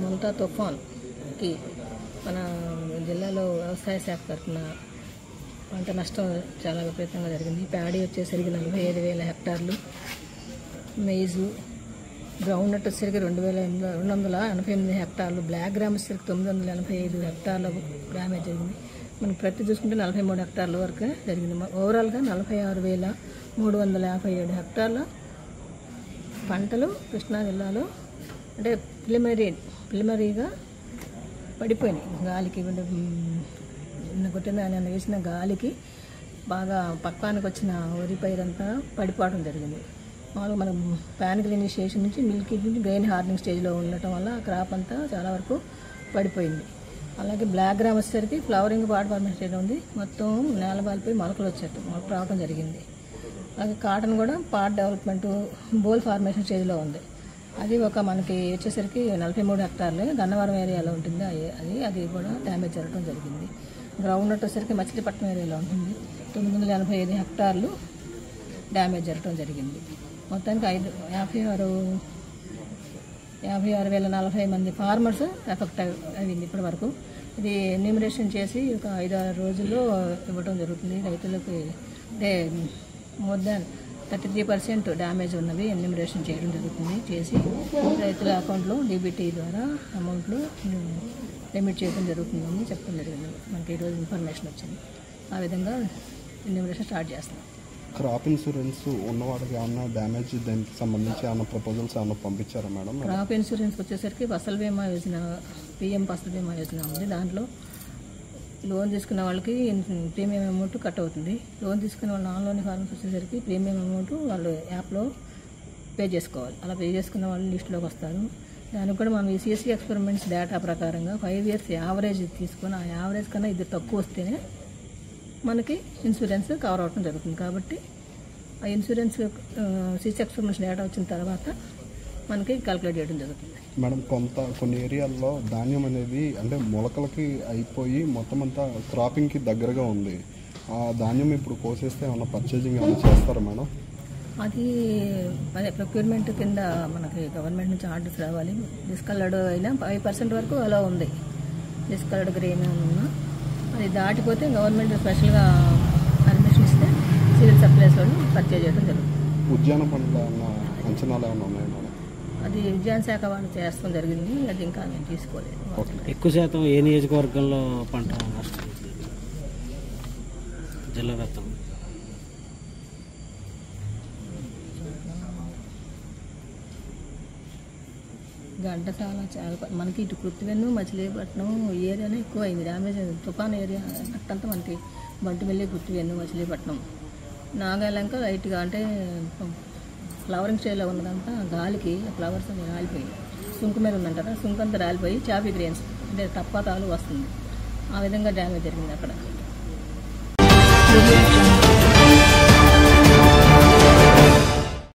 మొంతా తుఫాన్కి మన జిల్లాలో వ్యవసాయ శాఖ తరఫున పంట నష్టం చాలా విపరీతంగా జరిగింది. ప్యాడీ వచ్చేసరికి 45,000 హెక్టార్లు, మెయిజు గ్రౌండ్ నట్ వచ్చేసరికి 2,288 హెక్టార్లు, బ్లాక్ గ్రామ్ వచ్చేసరికి 985 హెక్టార్ల డ్యామేజ్ జరిగింది. మనకి ప్రతి చూసుకుంటే 43 హెక్టార్ల వరకు జరిగింది. ఓవరాల్గా 46,357 హెక్టార్ల పంటలు కృష్ణా జిల్లాలో అంటే ప్రిలిమినరీగా పడిపోయినాయి. గాలికి కొట్టిన నేను వేసిన గాలికి బాగా పక్వానికి వచ్చిన వరి పైరంతా పడిపోవడం జరిగింది. మామూలుగా మనం ప్యానికల్ ఇనిషియేషన్ నుంచి మిల్కింగ్ నుంచి గ్రెయిన్ హార్డెనింగ్ స్టేజ్లో ఉండటం వల్ల క్రాప్ అంతా చాలా వరకు పడిపోయింది. అలాగే బ్లాక్ గ్రామ్ వచ్చేసరికి ఫ్లవరింగ్ పార్ట్ ఫార్మేషన్ స్టేజ్లో ఉంది. మొత్తం నేల బాలిపోయి మొలకలు మొలక రావడం జరిగింది. అలాగే కాటన్ కూడా పార్ట్ డెవలప్మెంట్ బోల్ ఫార్మేషన్ స్టేజ్లో ఉంది. అది మనకి వచ్చేసరికి 43 హెక్టార్లు గన్నవరం ఏరియాలో ఉంటుంది. అది కూడా డ్యామేజ్ జరగడం జరిగింది. గ్రౌండ్ నట్ వచ్చేసరికి మచిలీపట్నం ఏరియాలో ఉంటుంది. 985 హెక్టార్లు డ్యామేజ్ జరగడం జరిగింది. మొత్తానికి 56,040 మంది ఫార్మర్స్ ఎఫెక్ట్ అయింది ఇప్పటి వరకు. ఇది ఎన్యూమరేషన్ చేసి ఒక 5-6 రోజుల్లో ఇవ్వడం జరుగుతుంది రైతులకు. అంటే మోర్ దాన్ 33% డ్యామేజ్ ఉన్నవి ఎన్యూమరేషన్ చేయడం జరుగుతుంది. చేసి రైతుల అకౌంట్లో డీబీటీ ద్వారా అమౌంట్లు పేమెంట్ చేయడం జరుగుతుందని చెప్పడం జరిగింది. మనకి ఈరోజు ఇన్ఫర్మేషన్ వచ్చింది. ఆ విధంగా ఎన్యూమరేషన్ స్టార్ట్ చేస్తాం. క్రాప్ ఇన్సూరెన్స్ ఉన్నవాడికి ఏమన్నా డ్యామేజ్ దానికి సంబంధించి ఏమన్నా ప్రపోజల్స్ ఏమన్నా పంపించారా మేడం? క్రాప్ ఇన్సూరెన్స్ వచ్చేసరికి ఫసల్ బీమా యోజన, పిఎం ఫసల్ బీమా యోజన ఉంది. దాంట్లో లోన్ తీసుకున్న వాళ్ళకి ప్రీమియం అమౌంట్ కట్ అవుతుంది. లోన్ తీసుకున్న వాళ్ళు నాన్ లోన్ ఫార్మర్స్ వచ్చేసరికి ప్రీమియం అమౌంట్ వాళ్ళు యాప్లో పే చేసుకోవాలి. అలా పే చేసుకున్న వాళ్ళు లిస్టులోకి వస్తారు. దానికి కూడా మనం ఈ సిఎస్సి ఎక్స్పెరిమెంట్స్ డేటా ప్రకారంగా 5 years యావరేజ్ తీసుకొని ఆ యావరేజ్ కన్నా ఇది తక్కువ వస్తేనే మనకి ఇన్సూరెన్స్ కవర్ అవడం జరుగుతుంది. కాబట్టి ఆ ఇన్సూరెన్స్ సిఎస్సి ఎక్స్పెరిమెంట్స్ డేటా వచ్చిన తర్వాత మనకి క్యాలిక్యులేట్ చేయడం జరుగుతుంది. మేడం కొన్ని ఏరియాల్లో ధాన్యం అనేది అంటే మొలకలకి అయిపోయి మొత్తం అంతా క్రాపింగ్కి దగ్గరగా ఉంది. ఆ ధాన్యం ఇప్పుడు కోసేస్తే ఏమన్నా పర్చేజింగ్ ఏమైనా చేస్తారా మేడం? అది అదే ప్రొక్యూర్మెంట్ కింద మనకి గవర్నమెంట్ నుంచి ఆర్డర్స్ రావాలి. డిస్కలర్డ్ అయినా 5% వరకు అలా ఉంది. డిస్కలర్డ్ గ్రెయిన్ ఉన్నా అది దాటిపోతే గవర్నమెంట్ స్పెషల్గా పర్మిషన్ ఇస్తే సివిల్ సప్లైస్ వాళ్ళు పర్చేజ్ చేయడం జరుగుతుంది. ఉద్యాన పంటల అంచనాలు ఏమైనా ఉన్నాయి మేడం? అది ఉద్యాన శాఖ వాళ్ళు చేస్తాం జరిగింది. అది ఇంకా నేను తీసుకోలేదు. ఎక్కువ శాతం ఏ నియోజకవర్గంలో పంట నష్టం జిల్లా వ్యాప్తంగా? ఘంటసాల చాలా మనకి ఇటు కృత్తివెన్ను, మచిలీపట్నం ఈ ఏరియానే ఎక్కువ అయింది డ్యామేజ్. తుఫాన్ ఏరియా అంతా మనకి బంటిమిల్లి, కృత్తివెన్ను, మచిలీపట్నం, నాగాలంక లైట్గా అంటే ఫ్లవరింగ్ స్టేజ్లో ఉన్నదంతా గాలికి ఫ్లవర్స్ అన్ని రాలిపోయి సుంకు మీద ఉందంటారా, సుంకు అంతా రాలిపోయి చాపీ గ్రెయిన్స్ అంటే తప్పాతాలు వస్తుంది. ఆ విధంగా డ్యామేజ్ జరిగింది అక్కడ.